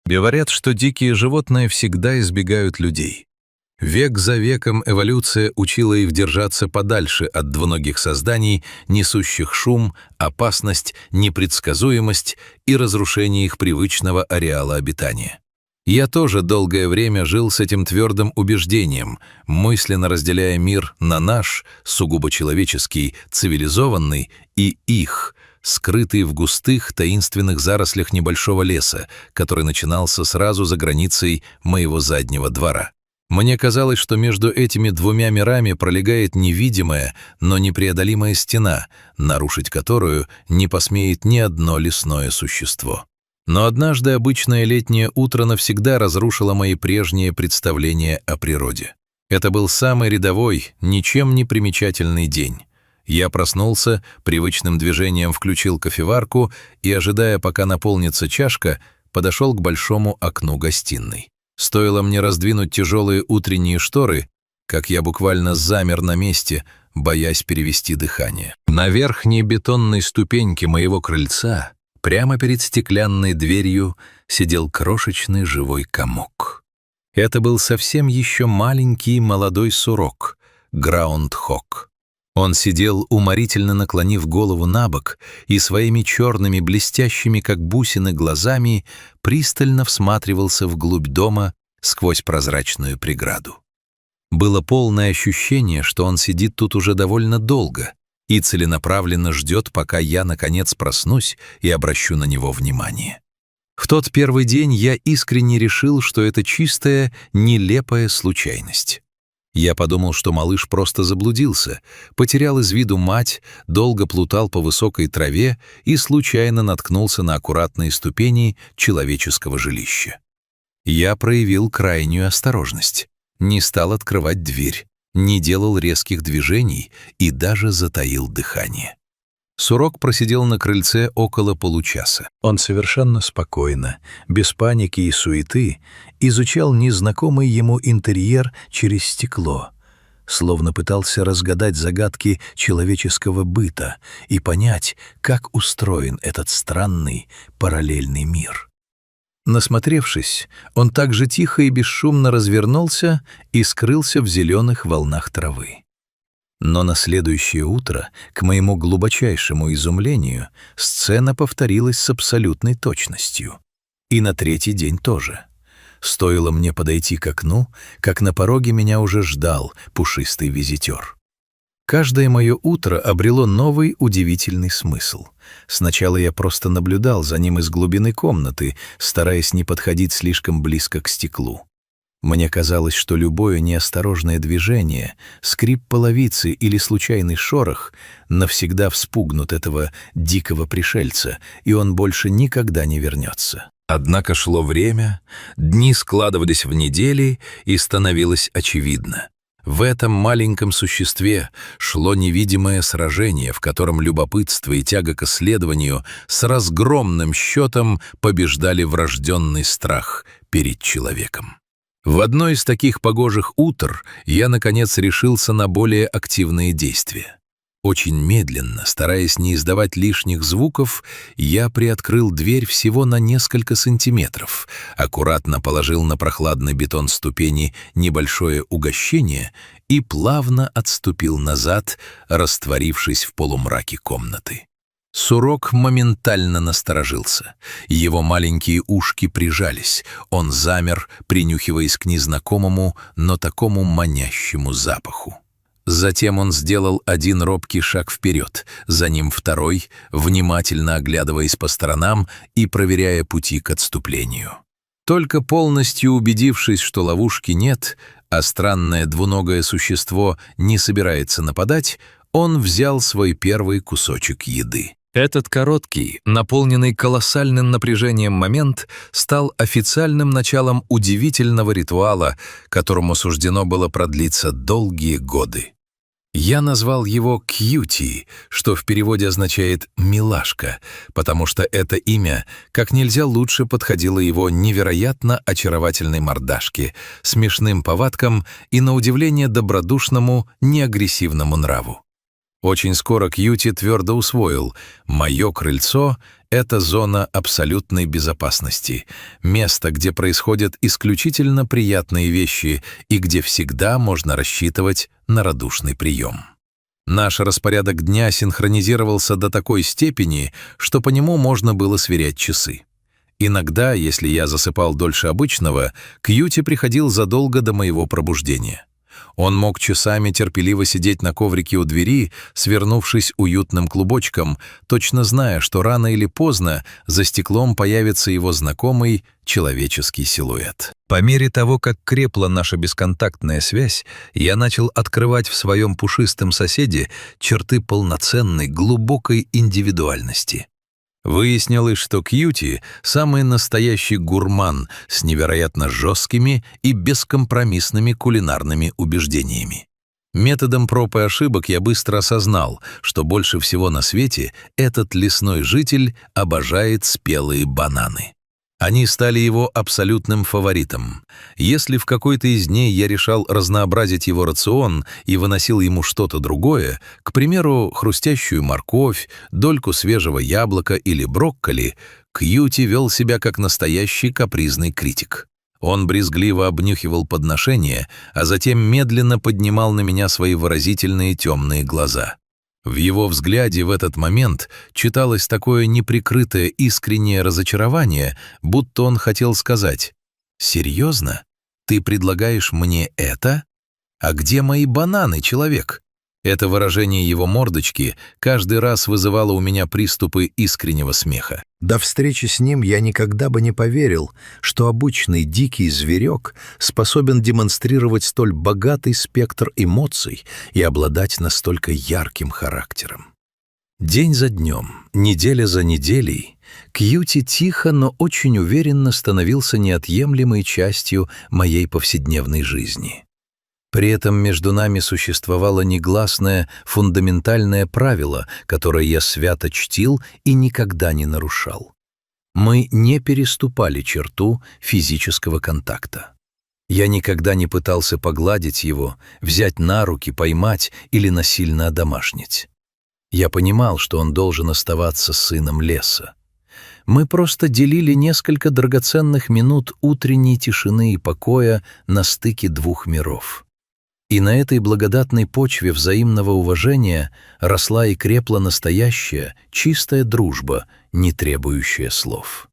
Говорят, что дикие животные всегда избегают людей. Век за веком эволюция учила их держаться подальше от двуногих созданий, несущих шум, опасность, непредсказуемость и разрушение их привычного ареала обитания. Я тоже долгое время жил с этим твердым убеждением, мысленно разделяя мир на наш, сугубо человеческий, цивилизованный, и их, скрытый в густых таинственных зарослях небольшого леса, который начинался сразу за границей моего заднего двора. Мне казалось, что между этими двумя мирами пролегает невидимая, но непреодолимая стена, нарушить которую не посмеет ни одно лесное существо. Но однажды обычное летнее утро навсегда разрушило мои прежние представления о природе. Это был самый рядовой, ничем не примечательный день. Я проснулся, привычным движением включил кофеварку и, ожидая, пока наполнится чашка, подошел к большому окну гостиной. Стоило мне раздвинуть тяжелые утренние шторы, как я буквально замер на месте, боясь перевести дыхание. На верхней бетонной ступеньке моего крыльца, прямо перед стеклянной дверью, сидел крошечный живой комок. Это был совсем еще маленький молодой сурок, граундхок. Он сидел, уморительно наклонив голову набок, и своими черными, блестящими, как бусины, глазами пристально всматривался вглубь дома сквозь прозрачную преграду. Было полное ощущение, что он сидит тут уже довольно долго и целенаправленно ждет, пока я, наконец, проснусь и обращу на него внимание. В тот первый день я искренне решил, что это чистая, нелепая случайность. Я подумал, что малыш просто заблудился, потерял из виду мать, долго плутал по высокой траве и случайно наткнулся на аккуратные ступени человеческого жилища. Я проявил крайнюю осторожность, не стал открывать дверь, не делал резких движений и даже затаил дыхание. Сурок просидел на крыльце около получаса. Он совершенно спокойно, без паники и суеты, изучал незнакомый ему интерьер через стекло, словно пытался разгадать загадки человеческого быта и понять, как устроен этот странный параллельный мир. Насмотревшись, он также тихо и бесшумно развернулся и скрылся в зеленых волнах травы. Но на следующее утро, к моему глубочайшему изумлению, сцена повторилась с абсолютной точностью. И на третий день тоже. Стоило мне подойти к окну, как на пороге меня уже ждал пушистый визитер. Каждое мое утро обрело новый удивительный смысл. Сначала я просто наблюдал за ним из глубины комнаты, стараясь не подходить слишком близко к стеклу. Мне казалось, что любое неосторожное движение, скрип половицы или случайный шорох навсегда вспугнут этого дикого пришельца, и он больше никогда не вернется. Однако шло время, дни складывались в недели, и становилось очевидно. В этом маленьком существе шло невидимое сражение, в котором любопытство и тяга к исследованию с разгромным счетом побеждали врожденный страх перед человеком. В одно из таких погожих утр я, наконец, решился на более активные действия. Очень медленно, стараясь не издавать лишних звуков, я приоткрыл дверь всего на несколько сантиметров, аккуратно положил на прохладный бетон ступени небольшое угощение и плавно отступил назад, растворившись в полумраке комнаты. Сурок моментально насторожился. Его маленькие ушки прижались. Он замер, принюхиваясь к незнакомому, но такому манящему запаху. Затем он сделал один робкий шаг вперед, за ним второй, внимательно оглядываясь по сторонам и проверяя пути к отступлению. Только полностью убедившись, что ловушки нет, а странное двуногое существо не собирается нападать, он взял свой первый кусочек еды. Этот короткий, наполненный колоссальным напряжением момент стал официальным началом удивительного ритуала, которому суждено было продлиться долгие годы. Я назвал его «Кьюти», что в переводе означает «милашка», потому что это имя как нельзя лучше подходило его невероятно очаровательной мордашке, смешным повадкам и, на удивление, добродушному, неагрессивному нраву. Очень скоро Кьюти твердо усвоил: «Мое крыльцо — это зона абсолютной безопасности, место, где происходят исключительно приятные вещи и где всегда можно рассчитывать на радушный прием». Наш распорядок дня синхронизировался до такой степени, что по нему можно было сверять часы. Иногда, если я засыпал дольше обычного, Кьюти приходил задолго до моего пробуждения. Он мог часами терпеливо сидеть на коврике у двери, свернувшись уютным клубочком, точно зная, что рано или поздно за стеклом появится его знакомый человеческий силуэт. По мере того, как крепла наша бесконтактная связь, я начал открывать в своем пушистом соседе черты полноценной, глубокой индивидуальности. Выяснилось, что Кьюти — самый настоящий гурман с невероятно жесткими и бескомпромиссными кулинарными убеждениями. Методом проб и ошибок я быстро осознал, что больше всего на свете этот лесной житель обожает спелые бананы. Они стали его абсолютным фаворитом. Если в какой-то из дней я решал разнообразить его рацион и выносил ему что-то другое, к примеру, хрустящую морковь, дольку свежего яблока или брокколи, Кьюти вел себя как настоящий капризный критик. Он брезгливо обнюхивал подношение, а затем медленно поднимал на меня свои выразительные темные глаза. В его взгляде в этот момент читалось такое неприкрытое искреннее разочарование, будто он хотел сказать: «Серьезно? Ты предлагаешь мне это? А где мои бананы, человек?» Это выражение его мордочки каждый раз вызывало у меня приступы искреннего смеха. До встречи с ним я никогда бы не поверил, что обычный дикий зверек способен демонстрировать столь богатый спектр эмоций и обладать настолько ярким характером. День за днем, неделя за неделей, Кьюти тихо, но очень уверенно становился неотъемлемой частью моей повседневной жизни. При этом между нами существовало негласное фундаментальное правило, которое я свято чтил и никогда не нарушал. Мы не переступали черту физического контакта. Я никогда не пытался погладить его, взять на руки, поймать или насильно одомашнить. Я понимал, что он должен оставаться сыном леса. Мы просто делили несколько драгоценных минут утренней тишины и покоя на стыке двух миров. И на этой благодатной почве взаимного уважения росла и крепла настоящая, чистая дружба, не требующая слов.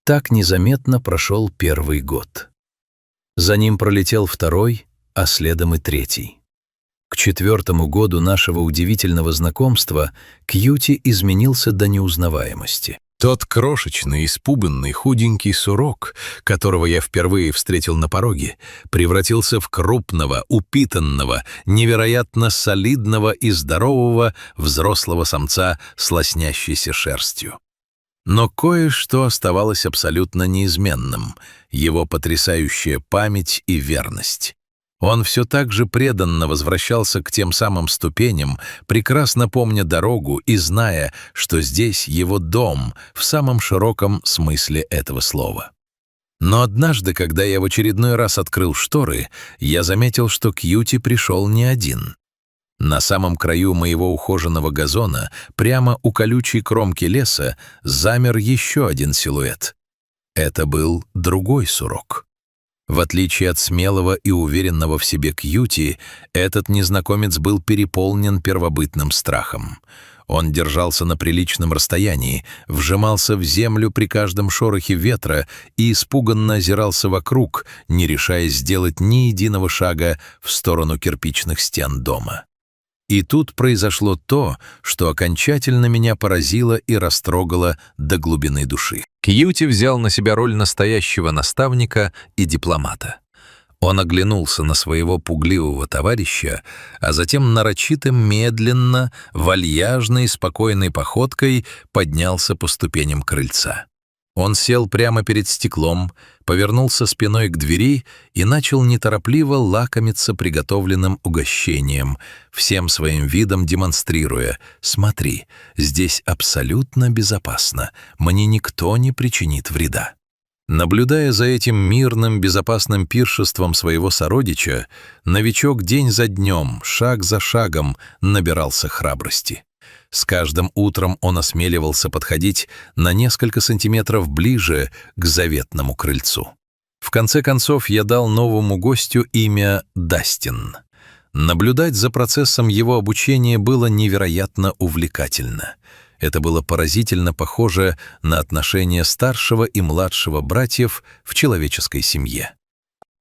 Так незаметно прошел первый год. За ним пролетел второй, а следом и третий. К 4-му году нашего удивительного знакомства Кьюти изменился до неузнаваемости. Тот крошечный, испуганный, худенький сурок, которого я впервые встретил на пороге, превратился в крупного, упитанного, невероятно солидного и здорового взрослого самца с лоснящейся шерстью. Но кое-что оставалось абсолютно неизменным — его потрясающая память и верность. Он все так же преданно возвращался к тем самым ступеням, прекрасно помня дорогу и зная, что здесь его дом в самом широком смысле этого слова. Но однажды, когда я в очередной раз открыл шторы, я заметил, что Кьюти пришел не один. На самом краю моего ухоженного газона, прямо у колючей кромки леса, замер еще один силуэт. Это был другой сурок. В отличие от смелого и уверенного в себе Кьюти, этот незнакомец был переполнен первобытным страхом. Он держался на приличном расстоянии, вжимался в землю при каждом шорохе ветра и испуганно озирался вокруг, не решаясь сделать ни единого шага в сторону кирпичных стен дома. И тут произошло то, что окончательно меня поразило и растрогало до глубины души. Кьюти взял на себя роль настоящего наставника и дипломата. Он оглянулся на своего пугливого товарища, а затем нарочито медленно, вальяжной, спокойной походкой поднялся по ступеням крыльца. Он сел прямо перед стеклом, повернулся спиной к двери и начал неторопливо лакомиться приготовленным угощением, всем своим видом демонстрируя: «Смотри, здесь абсолютно безопасно, мне никто не причинит вреда». Наблюдая за этим мирным, безопасным пиршеством своего сородича, новичок день за днем, шаг за шагом набирался храбрости. С каждым утром он осмеливался подходить на несколько сантиметров ближе к заветному крыльцу. В конце концов, я дал новому гостю имя Дастин. Наблюдать за процессом его обучения было невероятно увлекательно. Это было поразительно похоже на отношения старшего и младшего братьев в человеческой семье.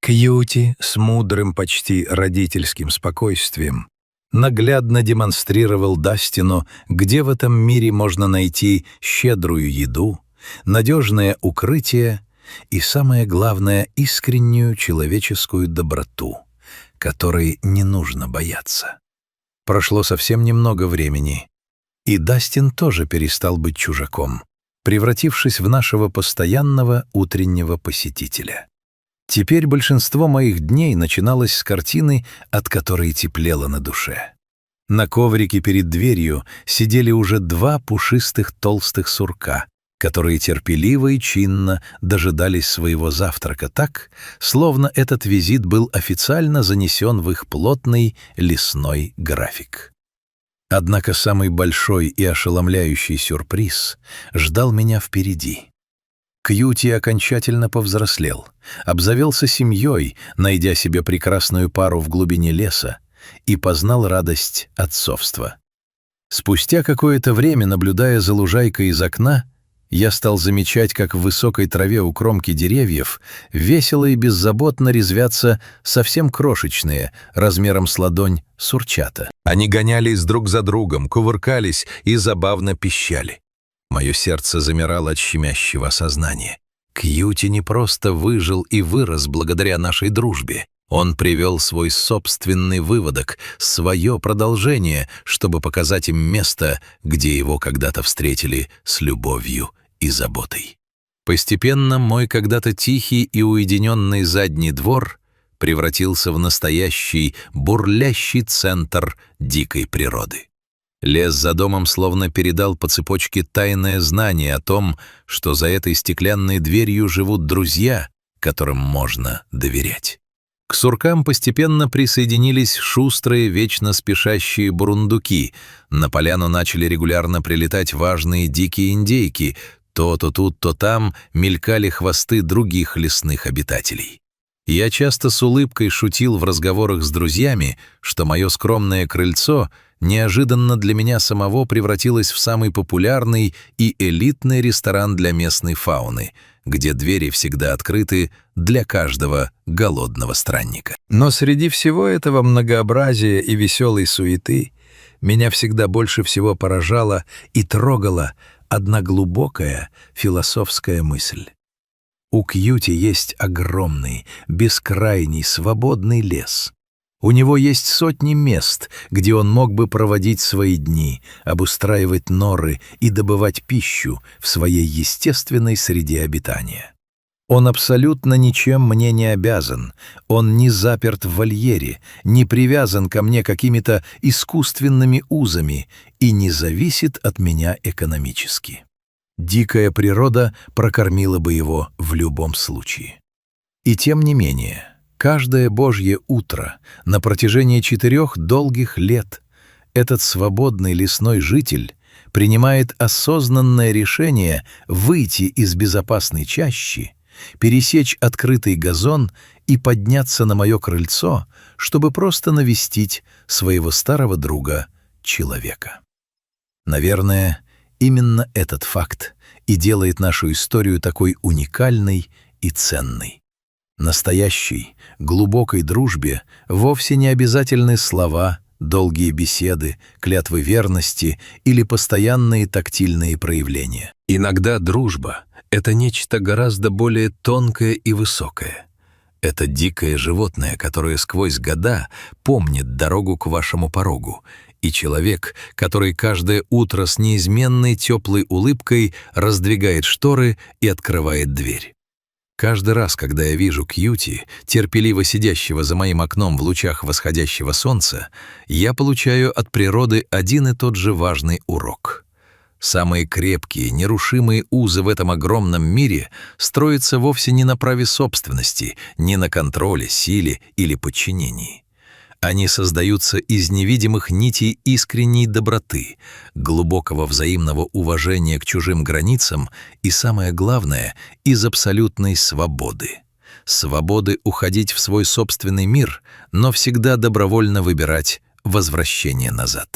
Кьюти с мудрым, почти родительским спокойствием наглядно демонстрировал Дастину, где в этом мире можно найти щедрую еду, надежное укрытие и, самое главное, искреннюю человеческую доброту, которой не нужно бояться. Прошло совсем немного времени, и Дастин тоже перестал быть чужаком, превратившись в нашего постоянного утреннего посетителя. Теперь большинство моих дней начиналось с картины, от которой теплело на душе. На коврике перед дверью сидели уже 2 пушистых толстых сурка, которые терпеливо и чинно дожидались своего завтрака так, словно этот визит был официально занесен в их плотный лесной график. Однако самый большой и ошеломляющий сюрприз ждал меня впереди. Кьюти окончательно повзрослел, обзавелся семьей, найдя себе прекрасную пару в глубине леса, и познал радость отцовства. Спустя какое-то время, наблюдая за лужайкой из окна, я стал замечать, как в высокой траве у кромки деревьев весело и беззаботно резвятся совсем крошечные, размером с ладонь, сурчата. Они гонялись друг за другом, кувыркались и забавно пищали. Мое сердце замирало от щемящего осознания. Кьюти не просто выжил и вырос благодаря нашей дружбе. Он привел свой собственный выводок, свое продолжение, чтобы показать им место, где его когда-то встретили с любовью и заботой. Постепенно мой когда-то тихий и уединенный задний двор превратился в настоящий бурлящий центр дикой природы. Лес за домом словно передал по цепочке тайное знание о том, что за этой стеклянной дверью живут друзья, которым можно доверять. К суркам постепенно присоединились шустрые, вечно спешащие бурундуки. На поляну начали регулярно прилетать важные дикие индейки. То тут, то там мелькали хвосты других лесных обитателей. Я часто с улыбкой шутил в разговорах с друзьями, что мое скромное крыльцо неожиданно для меня самого превратилось в самый популярный и элитный ресторан для местной фауны, где двери всегда открыты для каждого голодного странника. Но среди всего этого многообразия и веселой суеты меня всегда больше всего поражала и трогала одна глубокая философская мысль. У Кьюти есть огромный, бескрайний, свободный лес. У него есть сотни мест, где он мог бы проводить свои дни, обустраивать норы и добывать пищу в своей естественной среде обитания. Он абсолютно ничем мне не обязан, он не заперт в вольере, не привязан ко мне какими-то искусственными узами и не зависит от меня экономически. Дикая природа прокормила бы его в любом случае. И тем не менее, каждое Божье утро на протяжении 4 долгих лет этот свободный лесной житель принимает осознанное решение выйти из безопасной чащи, пересечь открытый газон и подняться на мое крыльцо, чтобы просто навестить своего старого друга человека. Наверное, именно этот факт и делает нашу историю такой уникальной и ценной. Настоящей, глубокой дружбе вовсе не обязательны слова, долгие беседы, клятвы верности или постоянные тактильные проявления. Иногда дружба — это нечто гораздо более тонкое и высокое. Это дикое животное, которое сквозь года помнит дорогу к вашему порогу, и человек, который каждое утро с неизменной теплой улыбкой раздвигает шторы и открывает дверь. Каждый раз, когда я вижу Кьюти, терпеливо сидящего за моим окном в лучах восходящего солнца, я получаю от природы один и тот же важный урок. Самые крепкие, нерушимые узы в этом огромном мире строятся вовсе не на праве собственности, не на контроле, силе или подчинении. Они создаются из невидимых нитей искренней доброты, глубокого взаимного уважения к чужим границам и, самое главное, из абсолютной свободы. Свободы уходить в свой собственный мир, но всегда добровольно выбирать возвращение назад.